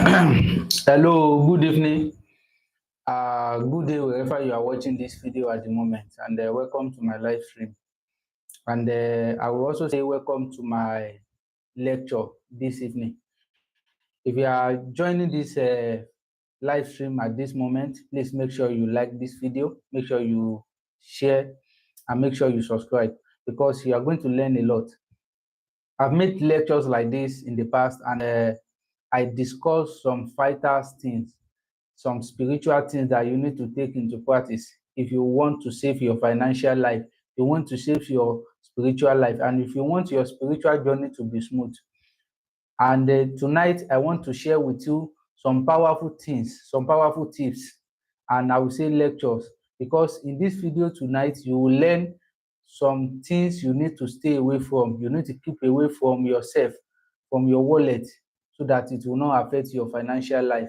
Hello, good evening. Good day wherever you are watching this video at the moment, and welcome to my live stream. And I will also say welcome to my lecture this evening. If you are joining this live stream at this moment, please make sure you like this video, make sure you share, and make sure you subscribe because you are going to learn a lot. I've made lectures like this in the past, and I discuss some fighters things, some spiritual things that you need to take into practice if you want to save your financial life, you want to save your spiritual life, and if you want your spiritual journey to be smooth. And tonight, I want to share with you some powerful things, some powerful tips, and I will say lectures, because in this video tonight, you will learn some things you need to stay away from. You need to keep away from yourself, from your wallet, so that it will not affect your financial life.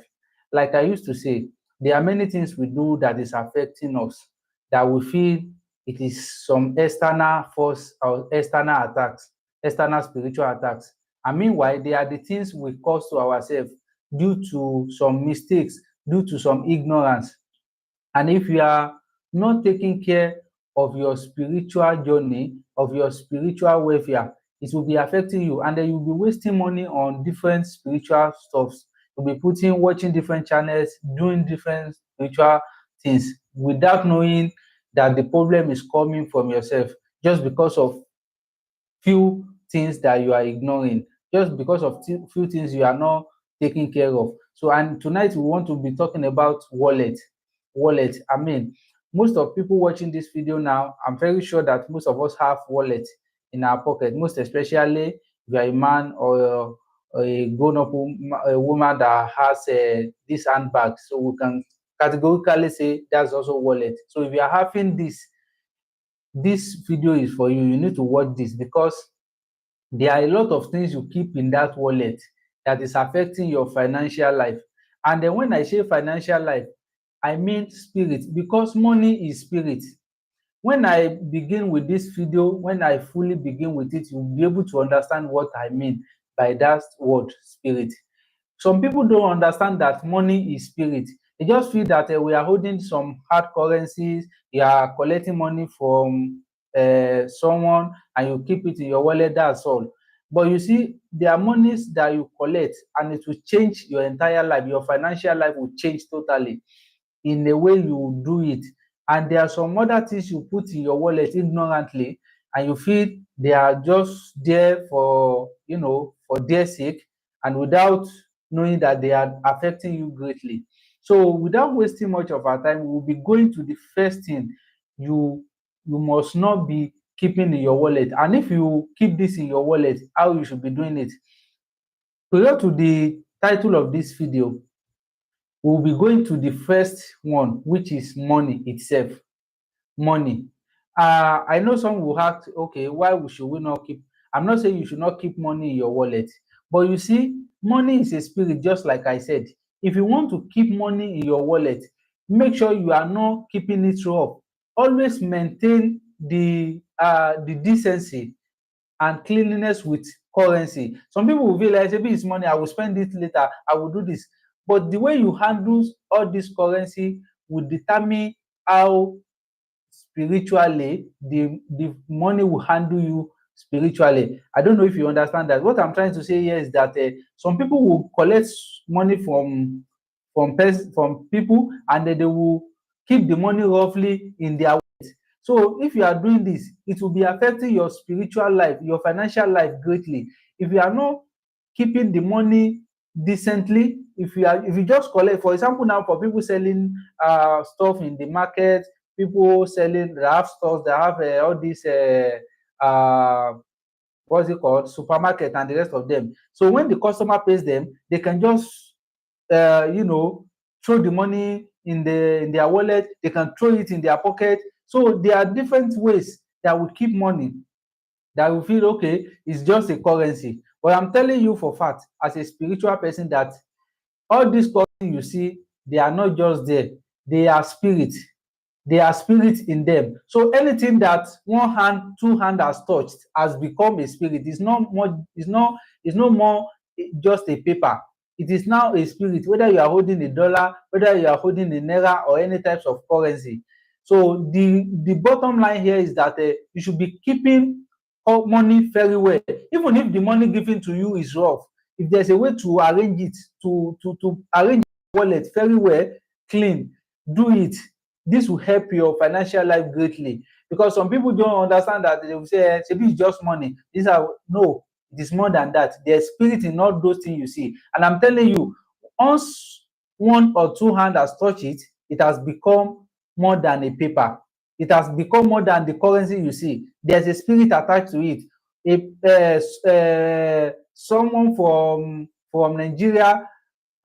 Like I used to say, there are many things we do that is affecting us, that we feel it is some external force or external attacks, external spiritual attacks. And meanwhile, they are the things we cause to ourselves due to some mistakes, due to some ignorance. And if you are not taking care of your spiritual journey, of your spiritual welfare, it will be affecting you, and then you'll be wasting money on different spiritual stuffs. You'll be watching different channels, doing different spiritual things without knowing that the problem is coming from yourself, just because of few things that you are ignoring, just because of few things you are not taking care of. So, and tonight we want to be talking about wallet. I mean, most of people watching this video now, I'm very sure that most of us have wallet in our pocket, most especially if you are a man or a grown-up a woman that has this handbag. So we can categorically say that's also wallet. So if you are having this video is for you. You need to watch this, because there are a lot of things you keep in that wallet that is affecting your financial life. And then when I say financial life, I mean spirit, because money is spirit. When I begin with this video, when I fully begin with it, you'll be able to understand what I mean by that word spirit. Some people don't understand that money is spirit. They just feel that we are holding some hard currencies, you are collecting money from someone, and you keep it in your wallet, that's all. But you see, there are monies that you collect, and it will change your entire life. Your financial life will change totally in the way you do it. And there are some other things you put in your wallet ignorantly, and you feel they are just there for, for their sake, and without knowing that they are affecting you greatly. So without wasting much of our time, we will be going to the first thing you must not be keeping in your wallet. And if you keep this in your wallet, how you should be doing it. Prior to the title of this video, we'll be going to the first one, which is money itself. Money. I know some will ask, okay, why should we not keep? I'm not saying you should not keep money in your wallet, but you see, money is a spirit, just like I said. If you want to keep money in your wallet, make sure you are not keeping it rough. Always maintain the decency and cleanliness with currency. Some people will feel like, maybe it's money, I will spend it later, I will do this. But the way you handle all this currency will determine how spiritually the money will handle you spiritually. I don't know if you understand that. What I'm trying to say here is that some people will collect money from people, and then they will keep the money roughly in their wallet. So if you are doing this, it will be affecting your spiritual life, your financial life greatly. If you are not keeping the money decently, if you just collect, for example, now for people selling stuff in the market, people selling, they have stores, they have all these what's it called, supermarket and the rest of them. So when the customer pays them, they can just throw the money in their wallet, they can throw it in their pocket. So there are different ways that will keep money, that will feel okay, it's just a currency. But I'm telling you for fact, as a spiritual person, that all these currency you see, they are not just there, they are spirit. They are spirit in them. So anything that one hand, two hand has touched has become a spirit. It's not more, it's no more just a paper. it is now a spirit, whether you are holding a dollar, whether you are holding a naira or any types of currency. So the bottom line here is that you should be keeping money very well. Even if the money given to you is rough, if there's a way to arrange it, to arrange your wallet very well, clean, do it. This will help your financial life greatly, because some people don't understand that. They will say, "Shebi, it's just money." These are no, it is more than that. There's spirit in all those things you see. And I'm telling you, once one or two hands has touched it, it has become more than a paper. It has become more than the currency you see. There's a spirit attached to it. Someone from Nigeria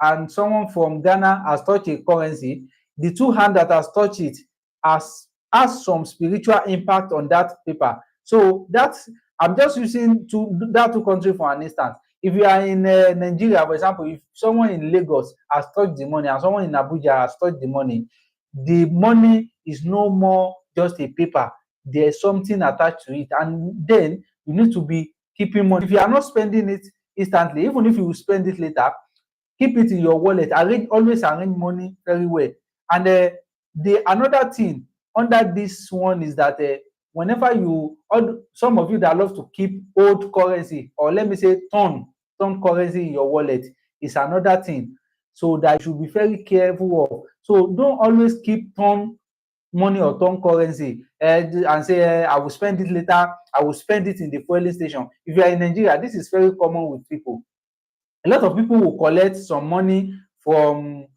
and someone from Ghana has touched a currency. The two hands that has touched it has some spiritual impact on that paper. So that's, I'm just using that two countries for an instance. If you are in Nigeria, for example, if someone in Lagos has touched the money and someone in Abuja has touched the money is no more just a paper. There's something attached to it, and then you need to be keeping money. If you are not spending it instantly, even if you will spend it later, keep it in your wallet. Always arrange money very well. And the another thing under this one is that whenever some of you that love to keep old currency, or let me say torn currency in your wallet, is another thing. So that you should be very careful of. So don't always keep torn money or torn currency and say, I will spend it later, I will spend it in the fueling station. If you are in Nigeria, this is very common with people. A lot of people will collect some money from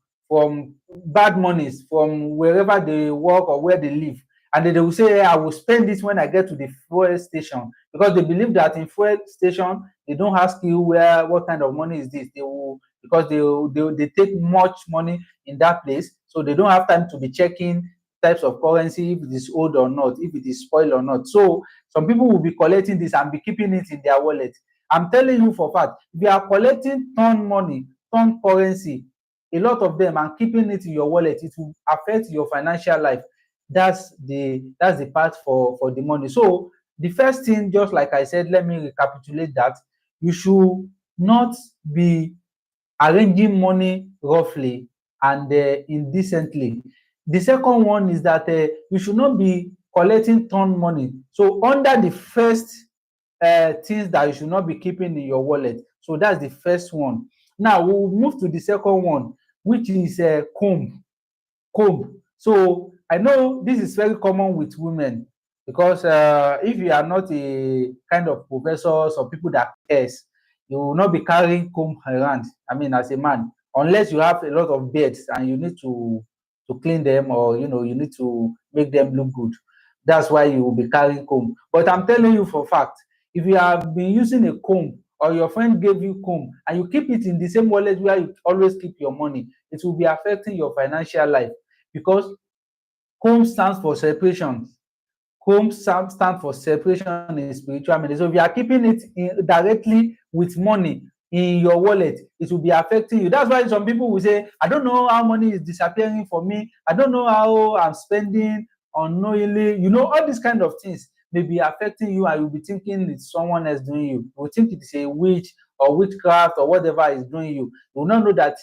bad monies from wherever they work or where they live, and then they will say, I will spend this when I get to the fuel station, because they believe that in fuel station they don't ask you what kind of money is this. They will, because they take much money in that place, so they don't have time to be checking types of currency, if it is old or not, if it is spoiled or not. So some people will be collecting this and be keeping it in their wallet. I'm telling you for fact, if you are collecting torn money, torn currency, a lot of them, and keeping it in your wallet, it will affect your financial life. That's the part for the money. So the first thing, just like I said, let me recapitulate that. You should not be arranging money roughly and indecently. The second one is that you should not be collecting torn money. So under the first things that you should not be keeping in your wallet. So that's the first one. Now we'll move to the second one, which is comb. So I know this is very common with women, because if you are not a kind of professor or people that cares, you will not be carrying comb around. I mean, as a man, unless you have a lot of beards and you need to clean them, or you need to make them look good. That's why you will be carrying comb. But I'm telling you for fact, if you have been using a comb, or your friend gave you comb and you keep it in the same wallet where you always keep your money, it will be affecting your financial life, because comb stands for separation. Comb stands for separation in spiritual meaning. So if you are keeping it directly with money in your wallet, it will be affecting you. That's why some people will say, I don't know how money is disappearing for me. I don't know how I'm spending unknowingly. All these kind of things may be affecting you, and you'll be thinking it's someone else doing you. You will think it's a witch or witchcraft or whatever is doing you. You will not know that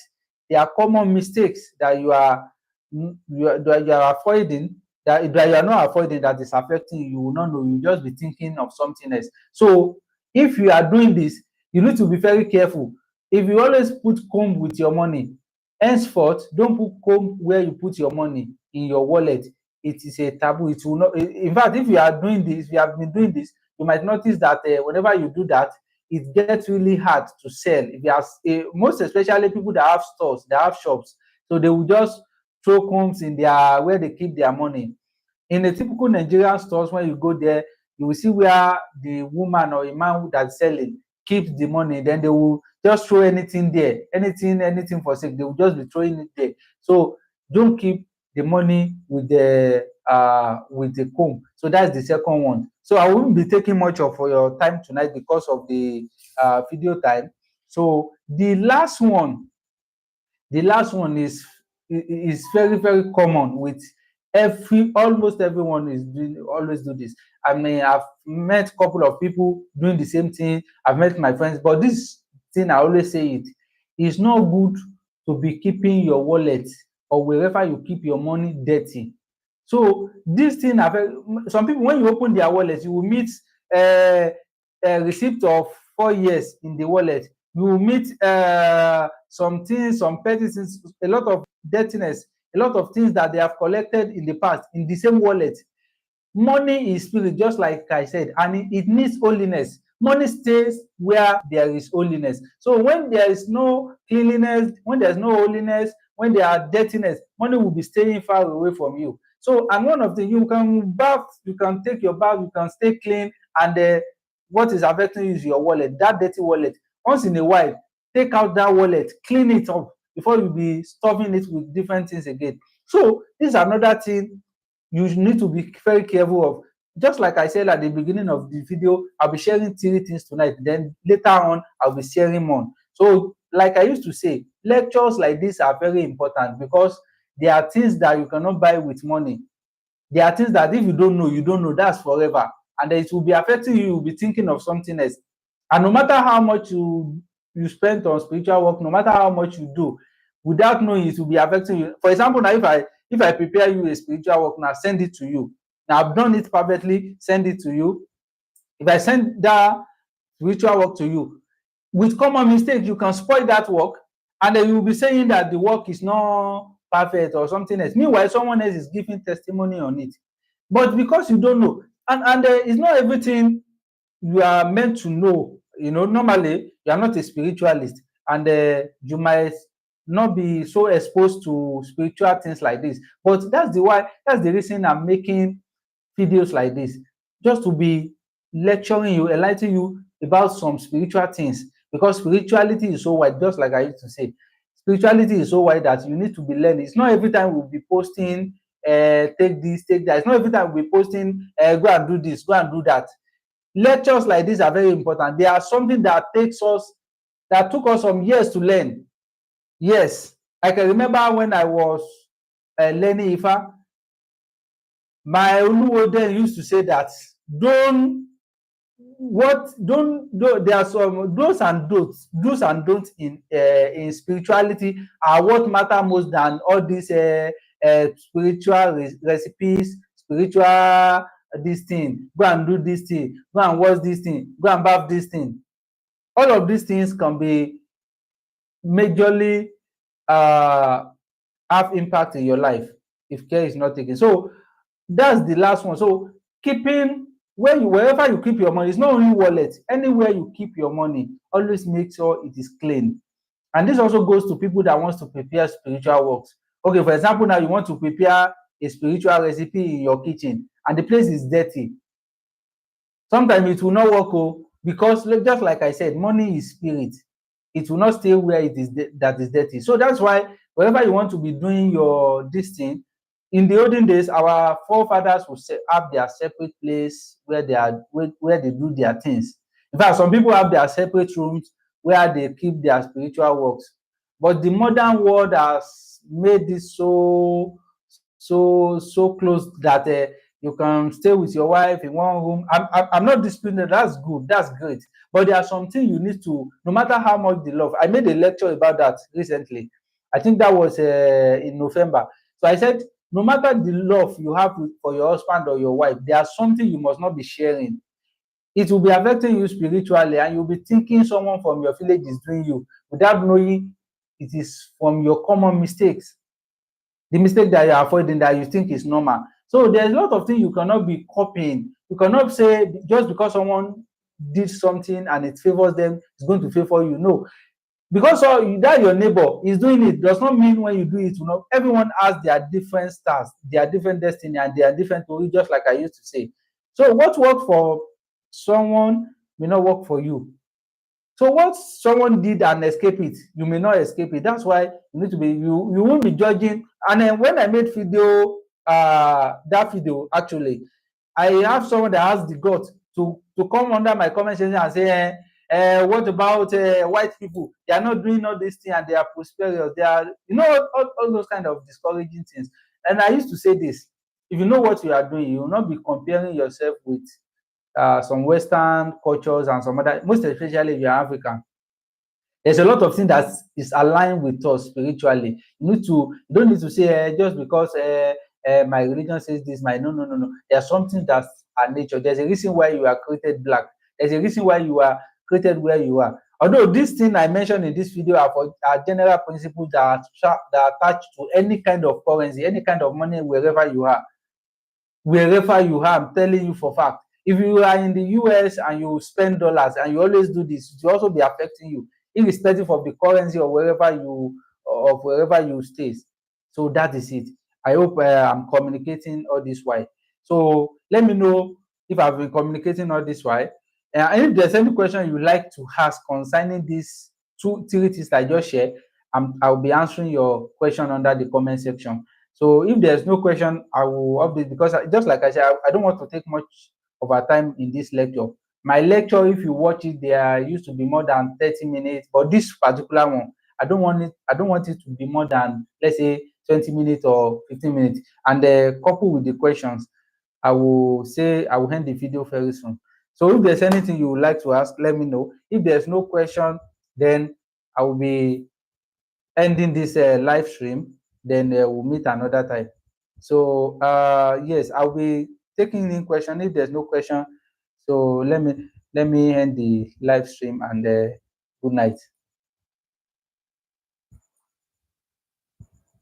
there are common mistakes that you are avoiding, that you are not avoiding, that is affecting you. You will not know. You will just be thinking of something else. So if you are doing this, you need to be very careful. If you always put comb with your money, henceforth, don't put comb where you put your money in your wallet. It is a taboo. It will not. In fact, if you are doing this, if you have been doing this, you might notice that whenever you do that, it gets really hard to sell. If you have, most especially people that have stores, that have shops, so they will just throw combs in their where they keep their money. In a typical Nigerian stores, when you go there, you will see where the woman or a man that's selling keeps the money. Then they will just throw anything there, anything for sale. They will just be throwing it there. So don't keep the money with the comb. So that's the second one. So I won't be taking much of your time tonight because of the video time. So the last one is very, very common with almost everyone is always do this. I mean, I've met a couple of people doing the same thing. I've met my friends, but this thing, I always say it, It's not good to be keeping your wallet or wherever you keep your money dirty. So this thing affect some people. When you open their wallet, you will meet a receipt of 4 years in the wallet. You will meet some things, some petty things, a lot of dirtiness, a lot of things that they have collected in the past in the same wallet. Money is spirit, just like I said, and it needs holiness. Money stays where there is holiness. So when there is no cleanliness, when there's no holiness, when there are dirtiness, money will be staying far away from you. So, and one of the, you can bath, you can take your bath, you can stay clean, and what is affecting you is your wallet, that dirty wallet. Once in a while, take out that wallet, clean it up before you be stuffing it with different things again. So this is another thing you need to be very careful of. Just like I said at the beginning of the video, I'll be sharing 3 things tonight. Then later on, I'll be sharing more. So, like I used to say, lectures like this are very important because there are things that you cannot buy with money. There are things that if you don't know, you don't know. That's forever. And it will be affecting you. You'll be thinking of something else. And no matter how much you spend on spiritual work, no matter how much you do, without knowing, it will be affecting you. For example, now if I prepare you a spiritual work, now send it to you. Now I've done it perfectly, send it to you. If I send that spiritual work to you, with common mistake, you can spoil that work, and then you will be saying that the work is not perfect or something else. Meanwhile, someone else is giving testimony on it. But because you don't know, and it's not everything you are meant to know. Normally you are not a spiritualist, and you might not be so exposed to spiritual things like this. But that's the reason I'm making videos like this, just to be lecturing you, enlightening you about some spiritual things, because spirituality is so wide. Just like I used to say, spirituality is so wide that you need to be learning. It's not every time we'll be posting take this, take that. It's not every time we'll be posting go and do this, go and do that. Lectures like this are very important. They are something that took us some years to learn. Yes, I can remember when I was learning Ifa, my Oluwo then used to say that there are some do's and don'ts in spirituality are what matter most than all these spiritual recipes, spiritual this thing, go and do this thing, go and watch this thing, go and bath this thing. All of these things can be majorly have impact in your life if care is not taken. So that's the last one. So keeping wherever you keep your money, it's not only wallet, anywhere you keep your money, always make sure it is clean. And this also goes to people that wants to prepare spiritual works. Okay, for example, now you want to prepare a spiritual recipe in your kitchen and the place is dirty. Sometimes it will not work, because just like I said, money is spirit. It will not stay where it is that is dirty. So that's why wherever you want to be doing your this thing, in the olden days, our forefathers would have their separate place where they do their things. In fact, some people have their separate rooms where they keep their spiritual works. But the modern world has made this so close that you can stay with your wife in one room. I'm not disputing that. That's good. That's great. But there are something you need to, no matter how much they love. I made a lecture about that recently. I think that was in November. So I said, no matter the love you have for your husband or your wife, there's something you must not be sharing. It will be affecting you spiritually, and you'll be thinking someone from your village is doing you without knowing it is from your common mistakes. The mistake that you're avoiding that you think is normal. So there's a lot of things you cannot be copying. You cannot say just because someone did something and it favors them, it's going to favor you. No. Because that your neighbor is doing it does not mean when you do it, everyone has their different stars, their different destiny, and their different story, just like I used to say. So what worked for someone may not work for you. So what someone did and escape it, you may not escape it. That's why you need to be, you won't be judging. And then when I made that video, actually, I have someone that has the guts to come under my comment section and say, what about white people? They are not doing all these things and they are prosperous. They are, all those kind of discouraging things. And I used to say this: if you know what you are doing, you will not be comparing yourself with some Western cultures and some other, most especially if you're African. There's a lot of things that is aligned with us spiritually. You don't need to say just because my religion says this, no. There's something that's our nature. There's a reason why you are created black. There's a reason why you are created where you are. Although this thing I mentioned in this video are general principles that are attached to any kind of currency, any kind of money, wherever you are. I'm telling you for fact. If you are in the US and you spend dollars and you always do this, it will also be affecting you, irrespective of the currency or wherever you stay. So that is it. I hope I'm communicating all this while. So let me know if I've been communicating all this while. And if there's any question you like to ask concerning these three things I just shared, I'll be answering your question under the comment section. So if there's no question, I will update, because just like I said, I don't want to take much of our time in this lecture. My lecture, if you watch it, there used to be more than 30 minutes, but this particular one, I don't want it to be more than, let's say, 20 minutes or 15 minutes. And coupled with the questions, I will end the video very soon. So if there's anything you would like to ask, let me know. If there's no question, then I will be ending this live stream. Then we'll meet another time. So yes, I'll be taking in question if there's no question. So let me end the live stream, and good night.